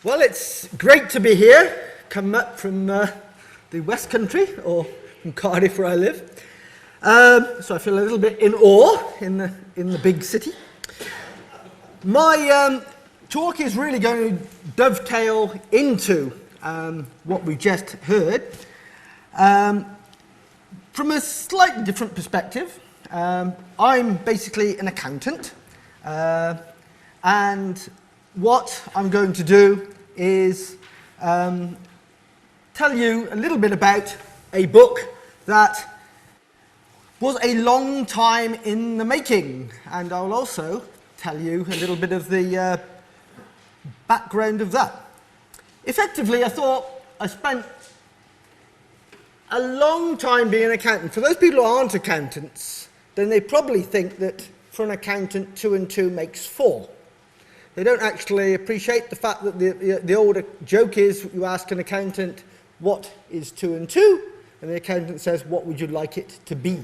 Well, it's great to be here, come up from the West Country, or from Cardiff where I live. So I feel a little bit in awe in the big city. My talk is really going to dovetail into what we just heard from a slightly different perspective. I'm basically an accountant, and what I'm going to do is tell you a little bit about a book that was a long time in the making, and I'll also tell you a little bit of the background of that. Effectively, I thought I spent a long time being an accountant. For those people who aren't accountants, then they probably think that for an accountant 2 and 2 makes 4. They don't actually appreciate the fact that the older joke is you ask an accountant, what is 2 and 2? And the accountant says, what would you like it to be?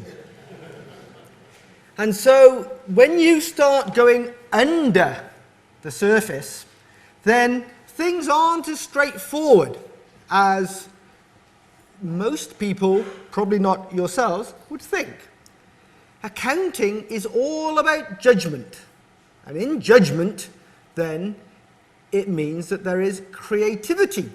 And so when you start going under the surface, then things aren't as straightforward as most people, probably not yourselves, would think. Accounting is all about judgment. And in judgment, then it means that there is creativity.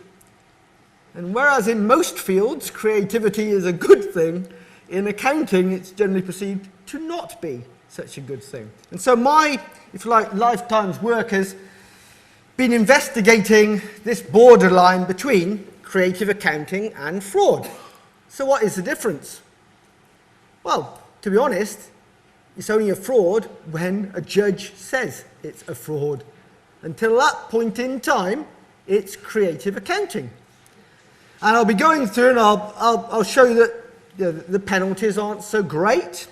And whereas in most fields creativity is a good thing, in accounting it's generally perceived to not be such a good thing. And so my, if you like, lifetime's work has been investigating this borderline between creative accounting and fraud. So what is the difference? Well, to be honest, it's only a fraud when a judge says it's a fraud. Until that point in time, it's creative accounting. And I'll be going through and I'll show you that the penalties aren't so great.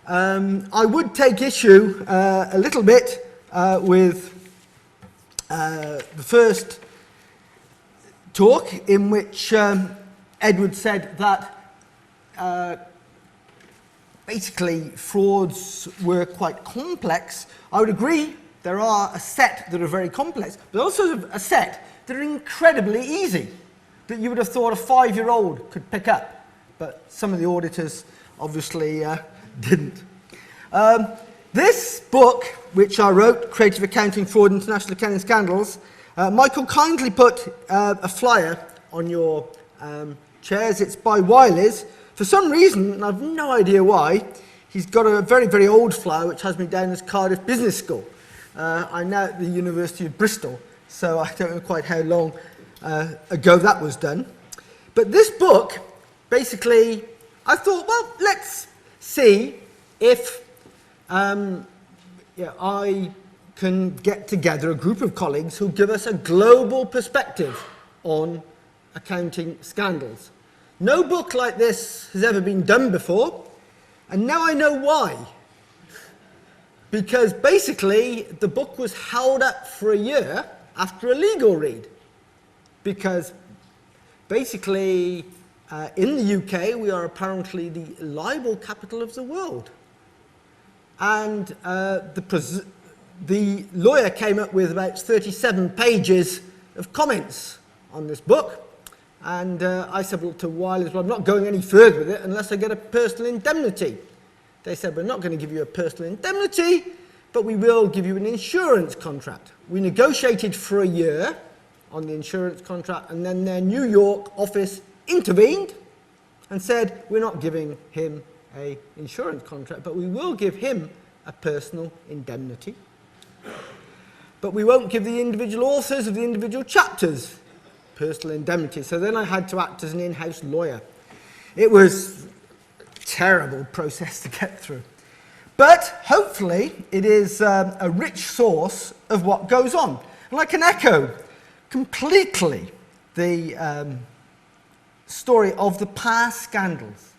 I would take issue a little bit with the first talk in which Edward said that basically frauds were quite complex. I would agree. There are a set that are very complex, but also a set that are incredibly easy, that you would have thought a 5-year-old could pick up, but some of the auditors obviously didn't. This book, which I wrote, Creative Accounting, Fraud, International Accounting Scandals, Michael kindly put a flyer on your chairs. It's by Poyais. For some reason, and I've no idea why, he's got a very, very old flyer which has me down as Cardiff Business School. I'm now at the University of Bristol, so I don't know quite how long ago that was done. But this book, basically, I thought, well, let's see if I can get together a group of colleagues who give us a global perspective on accounting scandals. No book like this has ever been done before, and now I know why. Because basically, the book was held up for a year after a legal read. Because basically, in the UK, we are apparently the libel capital of the world. And the lawyer came up with about 37 pages of comments on this book. And I said, well, to Poyais, well, I'm not going any further with it unless I get a personal indemnity. They said, we're not going to give you a personal indemnity, but we will give you an insurance contract. We negotiated for a year on the insurance contract, and then their New York office intervened and said, we're not giving him an insurance contract, but we will give him a personal indemnity. But we won't give the individual authors of the individual chapters personal indemnity. So then I had to act as an in-house lawyer. It was terrible process to get through. But hopefully it is a rich source of what goes on. And I can echo completely the story of the past scandals.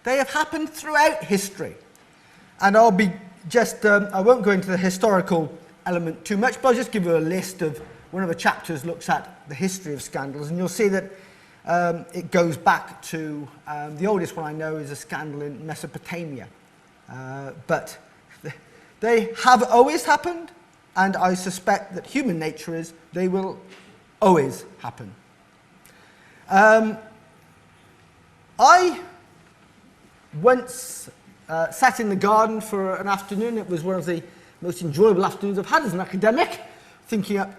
They have happened throughout history. And I'll be just, I won't go into the historical element too much, but I'll just give you a list of one of the chapters looks at the history of scandals, and you'll see that it goes back to, the oldest one I know is a scandal in Mesopotamia. But they have always happened, and I suspect that human nature is they will always happen. I once sat in the garden for an afternoon. It was one of the most enjoyable afternoons I've had as an academic, thinking up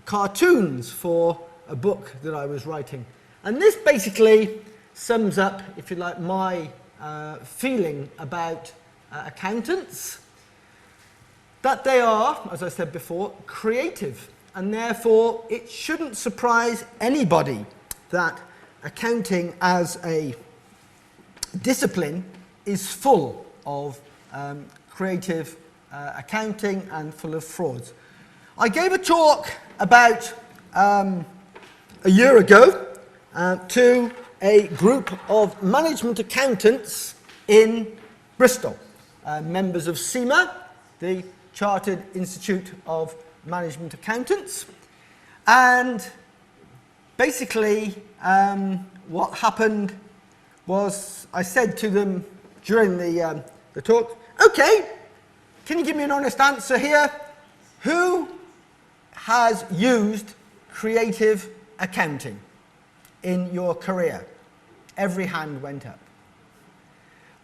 cartoons for a book that I was writing. And this basically sums up, if you like, my feeling about accountants, that they are, as I said before, creative, and therefore it shouldn't surprise anybody that accounting as a discipline is full of creative accounting and full of frauds. I gave a talk about a year ago to a group of management accountants in Bristol, members of CIMA, the Chartered Institute of Management Accountants. And basically what happened was I said to them during the talk, okay, can you give me an honest answer here? Who has used creative accounting in your career? Every hand went up.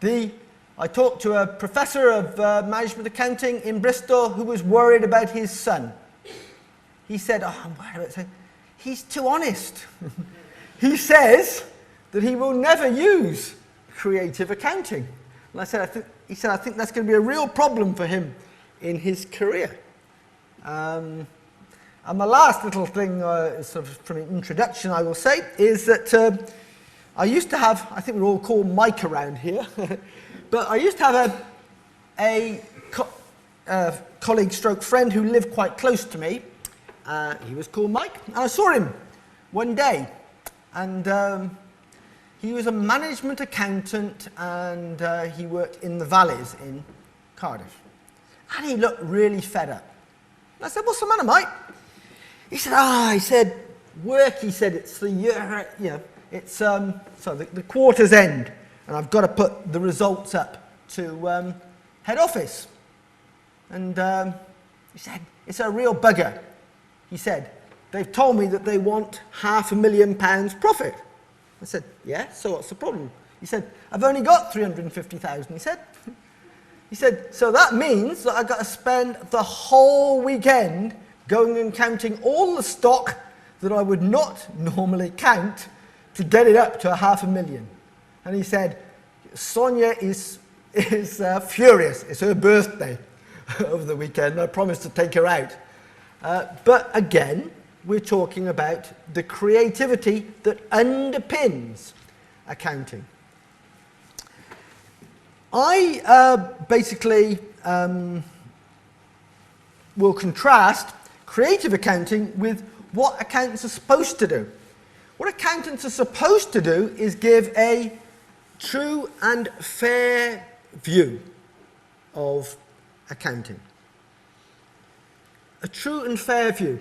I talked to a professor of management accounting in Bristol who was worried about his son. He said, oh, I'm worried about him. He's too honest. He says that he will never use creative accounting. And I said, he said, I think that's going to be a real problem for him in his career. And my last little thing, sort of from an introduction, I will say, is that I used to have, I think we're all called Mike around here, but I used to have a colleague stroke friend who lived quite close to me. He was called Mike, and I saw him one day, and he was a management accountant, and he worked in the Valleys in Cardiff. And he looked really fed up. And I said, what's the matter, Mike? He said, work, he said, it's the year, it's, the quarter's end, and I've got to put the results up to head office. And he said, it's a real bugger. He said, they've told me that they want £500,000 profit. I said, yeah, so what's the problem? He said, I've only got 350,000, He said, so that means that I've got to spend the whole weekend going and counting all the stock that I would not normally count to get it up to £500,000. And he said, Sonia is furious. It's her birthday over the weekend. I promised to take her out. But again, we're talking about the creativity that underpins accounting. I basically will contrast creative accounting with what accountants are supposed to do. What accountants are supposed to do is give a true and fair view of accounting. A true and fair view.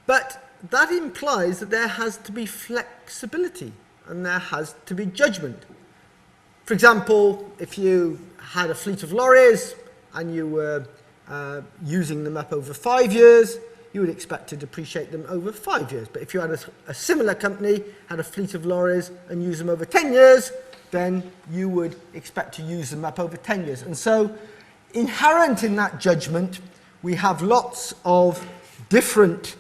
But that implies that there has to be flexibility and there has to be judgment. For example, if you had a fleet of lorries and you were using them up over 5 years, you would expect to depreciate them over 5 years. But if you had a similar company, had a fleet of lorries and use them over 10 years, then you would expect to use them up over 10 years. And so, inherent in that judgment, we have lots of different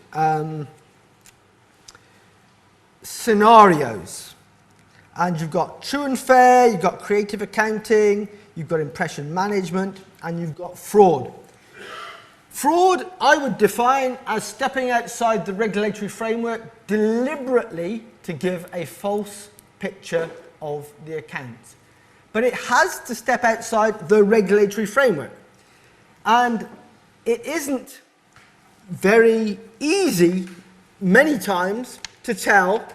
scenarios. And you've got true and fair, you've got creative accounting, you've got impression management, and you've got fraud. Fraud, I would define as stepping outside the regulatory framework deliberately to give a false picture of the accounts. But it has to step outside the regulatory framework. And it isn't very easy, many times, to tell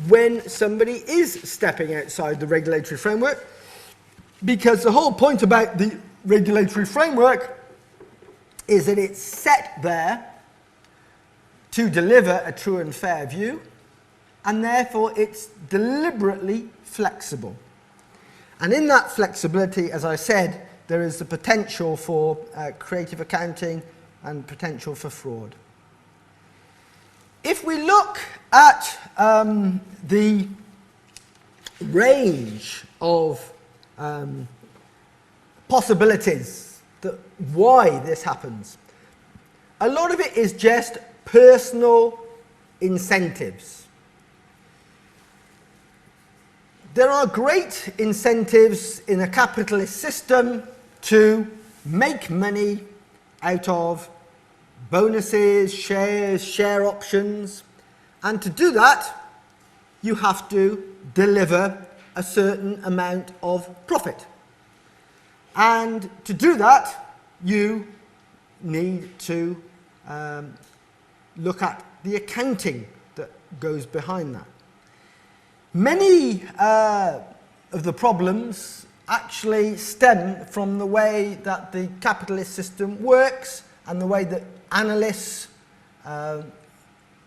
when somebody is stepping outside the regulatory framework, because the whole point about the regulatory framework is that it's set there to deliver a true and fair view, and therefore it's deliberately flexible. And in that flexibility, as I said, there is the potential for creative accounting and potential for fraud. if we look at the range of possibilities that why this happens, a lot of it is just personal incentives. There are great incentives in a capitalist system to make money out of bonuses, shares, share options, and to do that you have to deliver a certain amount of profit. And to do that you need to look at the accounting that goes behind that. Many of the problems actually stem from the way that the capitalist system works and the way that analysts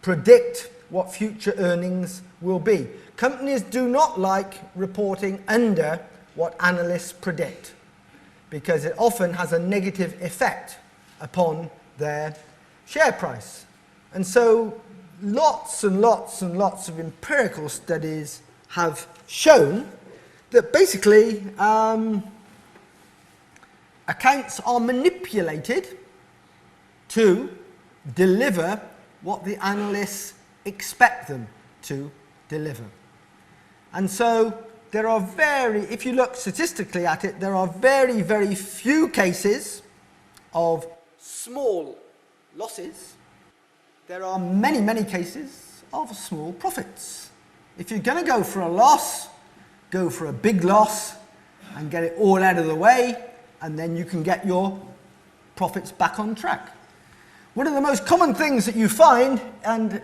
predict what future earnings will be. Companies do not like reporting under what analysts predict because it often has a negative effect upon their share price. And so lots and lots and lots of empirical studies have shown that basically accounts are manipulated to deliver what the analysts expect them to deliver. And so there are if you look statistically at it, there are very, very few cases of small losses. There are many, many cases of small profits. If you're going to go for a loss, go for a big loss and get it all out of the way, and then you can get your profits back on track. One of the most common things that you find, and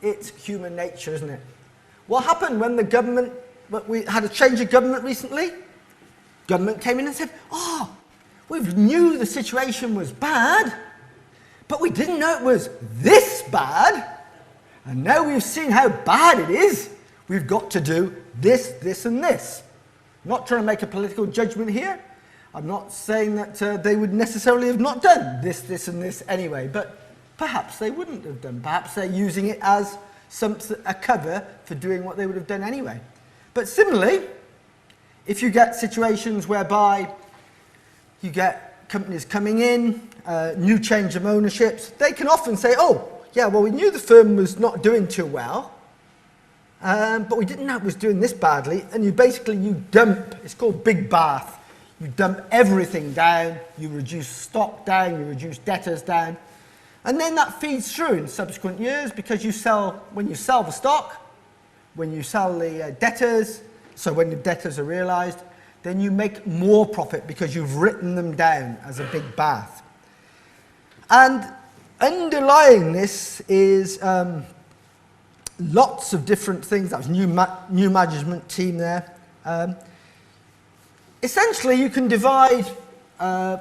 it's human nature, isn't it? What happened when the government, we had a change of government recently? Government came in and said, we knew the situation was bad, but we didn't know it was this bad. And now we've seen how bad it is. We've got to do this, this, and this. I'm not trying to make a political judgment here. I'm not saying that they would necessarily have not done this, this, and this anyway, but perhaps they wouldn't have done. Perhaps they're using it as a cover for doing what they would have done anyway. But similarly, if you get situations whereby you get companies coming in, new change of ownerships, they can often say, we knew the firm was not doing too well, but we didn't know it was doing this badly, and you dump, it's called big bath, you dump everything down, you reduce stock down, you reduce debtors down, and then that feeds through in subsequent years because when you sell the stock, when you sell the debtors, so when the debtors are realised, then you make more profit because you've written them down as a big bath. And underlying this is lots of different things. That was new management team there. Essentially, you can divide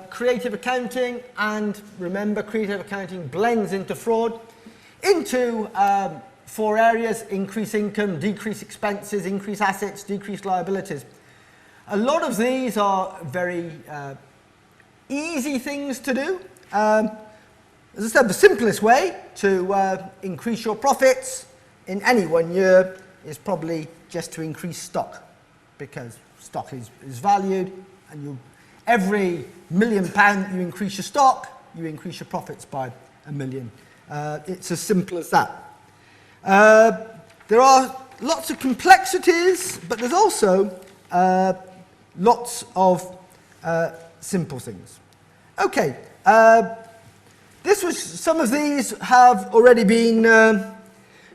creative accounting, and remember, creative accounting blends into fraud, into 4 areas: increase income, decrease expenses, increase assets, decrease liabilities. A lot of these are very easy things to do. As I said, the simplest way to increase your profits in any one year is probably just to increase stock, because stock is valued, and every £1 million you increase your stock, you increase your profits by £1 million. It's as simple as that. There are lots of complexities, but there's also lots of simple things. Okay. Some of these have already been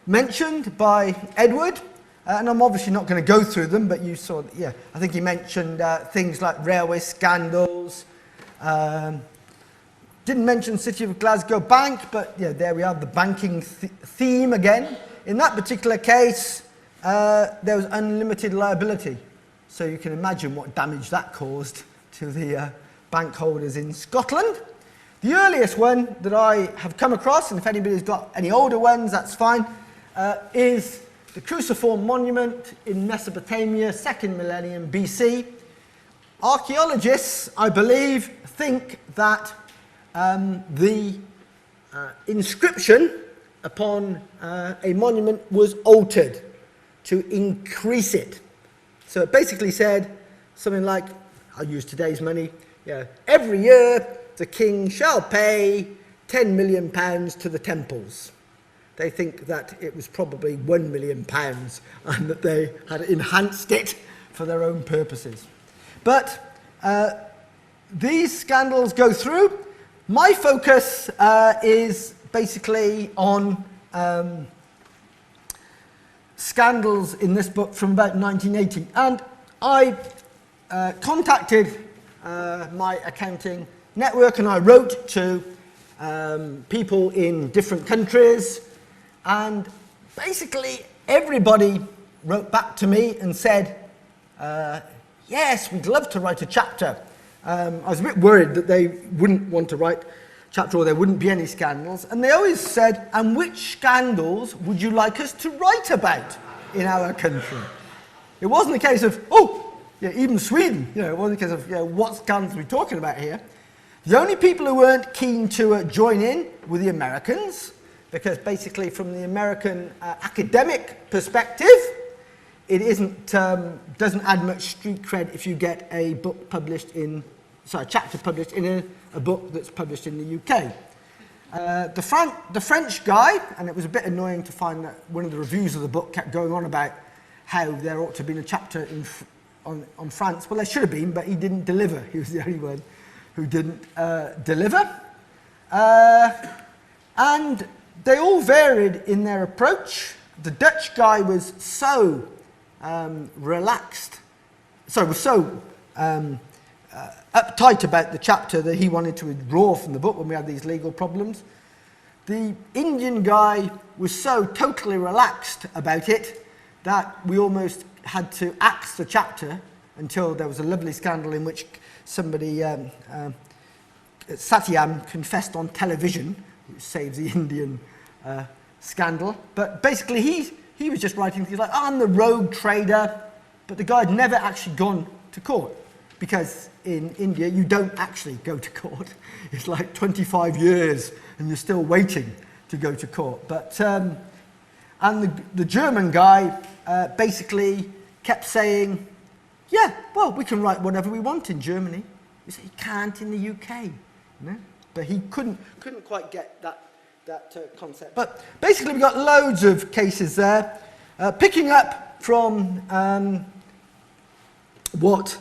mentioned by Edward, and I'm obviously not going to go through them, but you saw, I think he mentioned things like railway scandals. Didn't mention City of Glasgow Bank, but there we have the banking theme again. In that particular case, there was unlimited liability, so you can imagine what damage that caused to the bank holders in Scotland. The earliest one that I have come across, and if anybody's got any older ones, that's fine, is the Cruciform Monument in Mesopotamia, 2nd millennium BC. Archaeologists, I believe, think that the inscription upon a monument was altered to increase it. So it basically said something like, I'll use today's money, every year the king shall pay £10 million to the temples. They think that it was probably £1 million and that they had enhanced it for their own purposes. But these scandals go through. My focus is basically on scandals in this book from about 1980. And I contacted my accounting network and I wrote to people in different countries, and basically everybody wrote back to me and said, yes, we'd love to write a chapter. I was a bit worried that they wouldn't want to write a chapter or there wouldn't be any scandals. And they always said, and which scandals would you like us to write about in our country? It wasn't a case of, even Sweden, it wasn't a case of, what scandals are we talking about here? The only people who weren't keen to join in were the Americans, because basically from the American academic perspective, it doesn't add much street cred if you get a chapter published in a book that's published in the UK. The French guy, and it was a bit annoying to find that one of the reviews of the book kept going on about how there ought to have been a chapter on France. Well, there should have been, but he didn't deliver. He was the only one who didn't deliver. And they all varied in their approach. The Dutch guy was so uptight about the chapter that he wanted to withdraw from the book when we had these legal problems. The Indian guy was so totally relaxed about it that we almost had to axe the chapter until there was a lovely scandal in which somebody, Satyam, confessed on television, which saves the Indian scandal. But basically he was just writing things like, I'm the rogue trader, but the guy had never actually gone to court, because in India you don't actually go to court. It's like 25 years and you're still waiting to go to court. But and the German guy basically kept saying, we can write whatever we want in Germany. He said, you can't in the UK. But he couldn't quite get that concept. But basically we've got loads of cases there. Picking up from what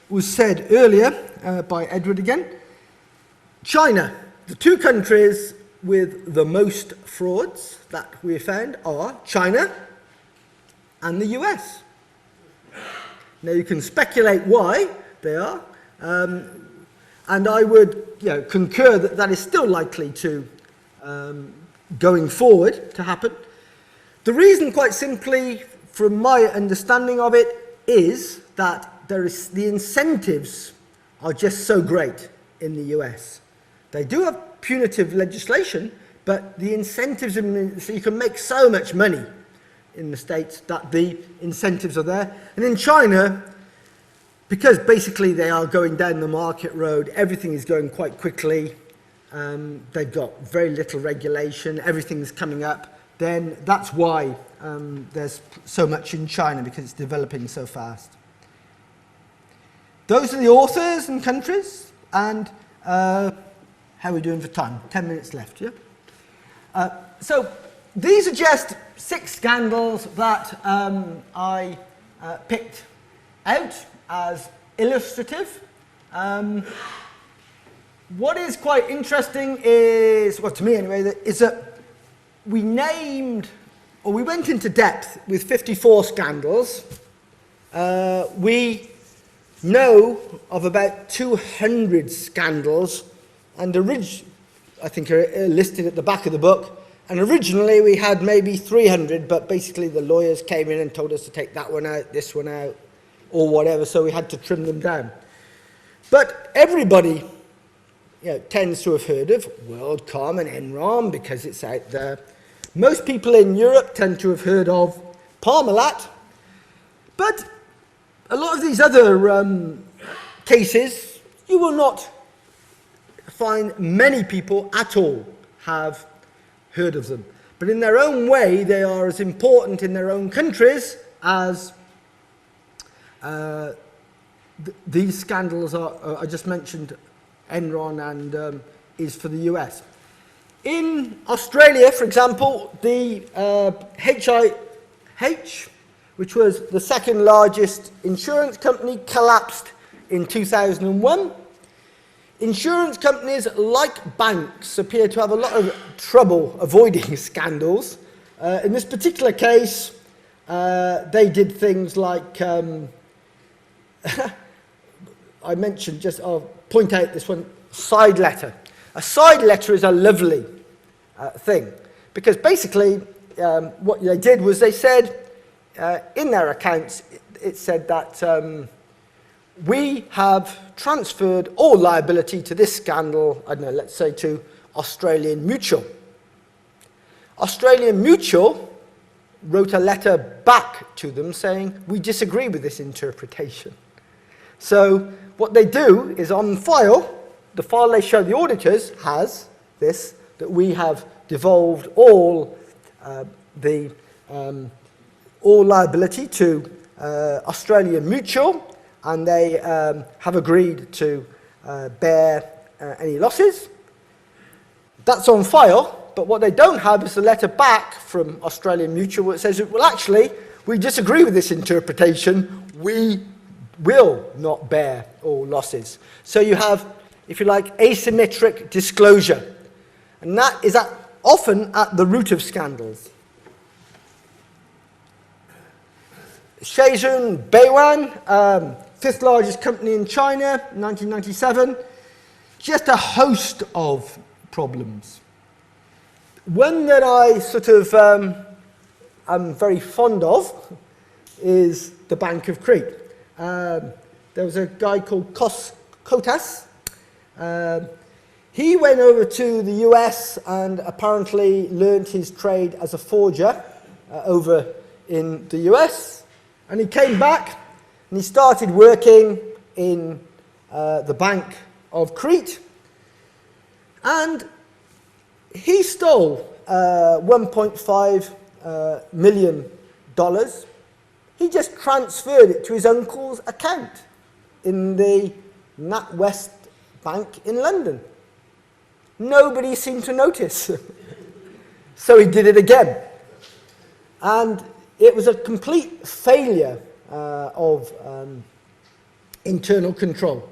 was said earlier by Edward again, China. The two countries with the most frauds that we found are China and the US. Now you can speculate why they are, and I would concur that that is still likely to, going forward, to happen. The reason, quite simply, from my understanding of it, is that the incentives are just so great in the US. They do have punitive legislation, but the incentives, so you can make so much money in the States that the incentives are there. And in China, because basically they are going down the market road, everything is going quite quickly, they've got very little regulation, everything's coming up, then that's why there's so much in China, because it's developing so fast. Those are the authors and countries, and how are we doing for time? 10 minutes left, yeah? So these are just 6 scandals that I picked out as illustrative. What is quite interesting is, well, to me anyway, is that we went into depth with 54 scandals. We know of about 200 scandals, and I think are listed at the back of the book. And originally we had maybe 300, but basically the lawyers came in and told us to take that one out, this one out, or whatever, so we had to trim them down. But everybody tends to have heard of WorldCom and Enron because it's out there. Most people in Europe tend to have heard of Parmalat, but a lot of these other cases, you will not find many people at all have heard of them. But in their own way, they are as important in their own countries as these scandals are. I just mentioned Enron and is for the US. In Australia, for example, the HIH, which was the second largest insurance company, collapsed in 2001. Insurance companies, like banks, appear to have a lot of trouble avoiding scandals. In this particular case, they did things like, I mentioned just, I'll point out this one, side letter. A side letter is a lovely thing, because basically what they did was they said, in their accounts, it said that we have transferred all liability to this scandal, I don't know, let's say to Australian Mutual. Australian Mutual wrote a letter back to them saying, we disagree with this interpretation. So what they do is on file, the file they show the auditors has this, that we have devolved all all liability to Australian Mutual, and they have agreed to bear any losses. That's on file, but what they don't have is the letter back from Australian Mutual that says, well, actually, we disagree with this interpretation. We will not bear all losses. So you have, if you like, asymmetric disclosure. And that is often at the root of scandals. Shenzhen Beiwan, fifth largest company in China, 1997. Just a host of problems. One that I sort of am very fond of is the Bank of Crete. There was a guy called Kotas. He went over to the US and apparently learned his trade as a forger over in the US. And he came back and he started working in the Bank of Crete. And he stole $1.5 million. He just transferred it to his uncle's account in the NatWest Bank in London. Nobody seemed to notice. So he did it again. And it was a complete failure of internal control.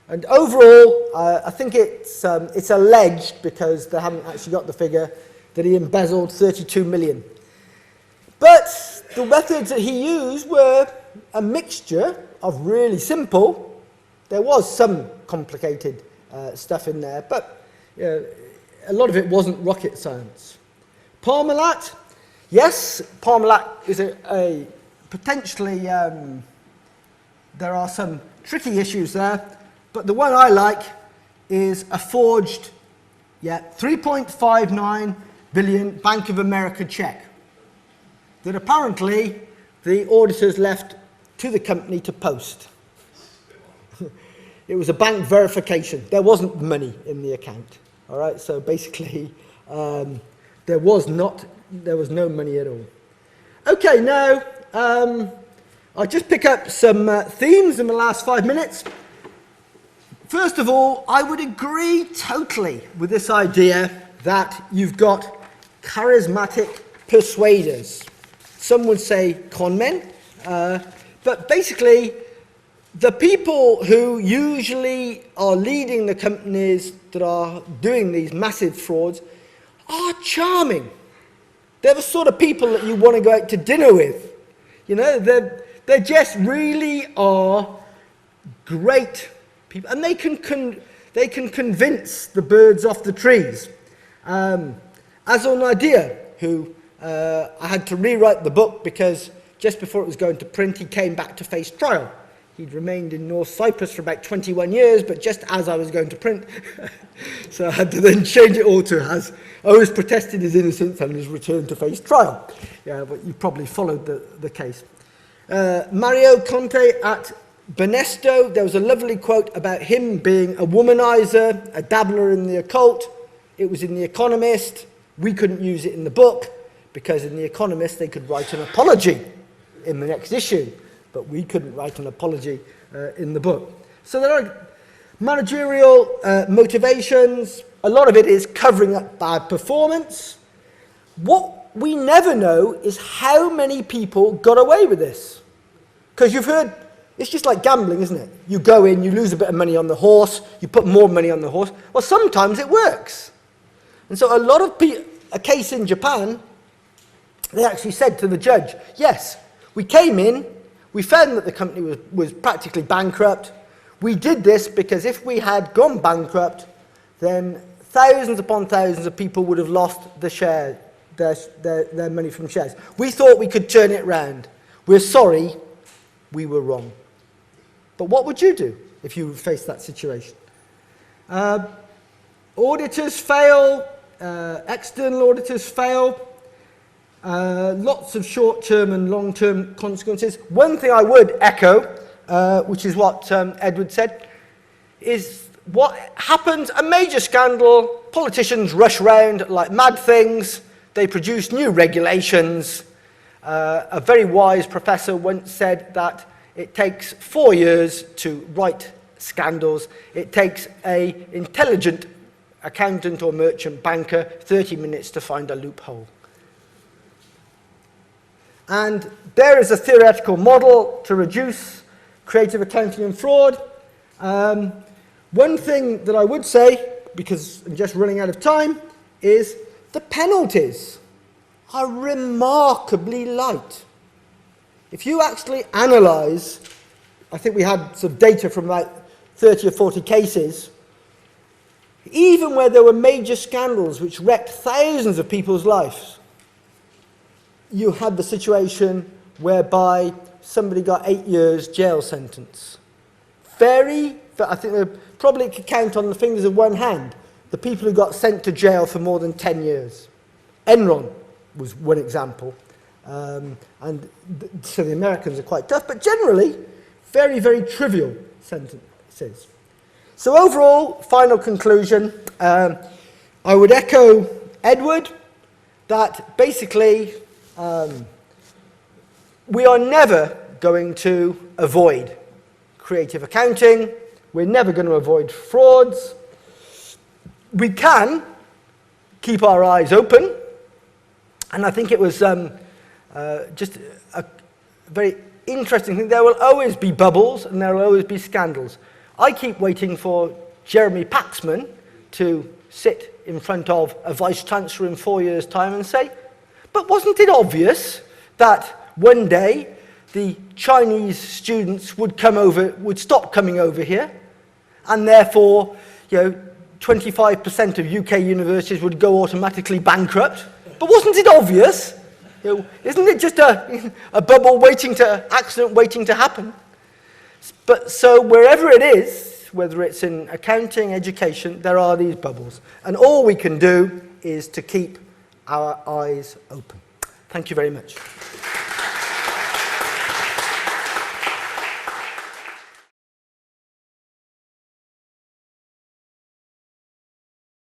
And overall, I think it's alleged, because they haven't actually got the figure, that he embezzled 32 million. But the methods that he used were a mixture of really simple. There was some complicated stuff in there, but a lot of it wasn't rocket science. Parmalat, yes, Parmalat is a potentially, there are some tricky issues there, but the one I like is a forged, 3.59 billion Bank of America check that apparently the auditors left to the company to post. It was a bank verification. There wasn't money in the account. All right, so basically there was no money at all. Okay, now I'll just pick up some themes in the last 5 minutes. First of all, I would agree totally with this idea that you've got charismatic persuaders. Some would say con men, but basically the people who usually are leading the companies that are doing these massive frauds are charming. They're the sort of people that you want to go out to dinner with. You know, they just really are great people, and they can convince the birds off the trees. As an idea, who I had to rewrite the book because just before it was going to print, he came back to face trial. He'd remained in North Cyprus for about 21 years, but just as I was going to print, so I had to then change it all to as Owen's protested his innocence and his return to face trial. Yeah, but you probably followed the case. Mario Conte at Banesto, there was a lovely quote about him being a womanizer, a dabbler in the occult. it was in The Economist. We couldn't use it in the book because in The Economist they could write an apology in the next issue, but we couldn't write an apology in the book. So there are managerial motivations. A lot of it is covering up bad performance. What we never know is how many people got away with this. Because you've heard, it's just like gambling, isn't it? You go in, you lose a bit of money on the horse, you put more money on the horse. Well, sometimes it works. And so a lot of a case in Japan, they actually said to the judge, yes, we came in, we found that the company was practically bankrupt. We did this because if we had gone bankrupt, then thousands upon thousands of people would have lost the share, their money from shares. We thought we could turn it round. We're sorry, we were wrong. But what would you do if you faced that situation? Auditors fail, external auditors fail. Lots of short-term and long-term consequences. One thing I would echo, which is what Edward said, is what happens, a major scandal, politicians rush round like mad things, they produce new regulations. A very wise professor once said that it takes 4 years to write scandals. It takes an intelligent accountant or merchant banker 30 minutes to find a loophole. And there is a theoretical model to reduce creative accounting and fraud. One thing that I would say, because I'm just running out of time, is the penalties are remarkably light. If you actually analyse, I think we had some data from about 30 or 40 cases, even where there were major scandals which wrecked thousands of people's lives, you had the situation whereby somebody got 8 years jail sentence. I think they probably could count on the fingers of one hand the people who got sent to jail for more than 10 years. Enron was one example. So the Americans are quite tough, but generally very, very trivial sentences. So overall, final conclusion, I would echo Edward that basically we are never going to avoid creative accounting. We're never going to avoid frauds. We can keep our eyes open. And I think it was just a very interesting thing. There will always be bubbles and there will always be scandals. I keep waiting for Jeremy Paxman to sit in front of a vice chancellor in 4 years' time and say, but wasn't it obvious that one day the Chinese students would stop coming over here, and therefore, 25% of UK universities would go automatically bankrupt? But wasn't it obvious? Isn't it just a bubble accident waiting to happen? But so wherever it is, whether it's in accounting, education, there are these bubbles. And all we can do is to keep our eyes open. Thank you very much.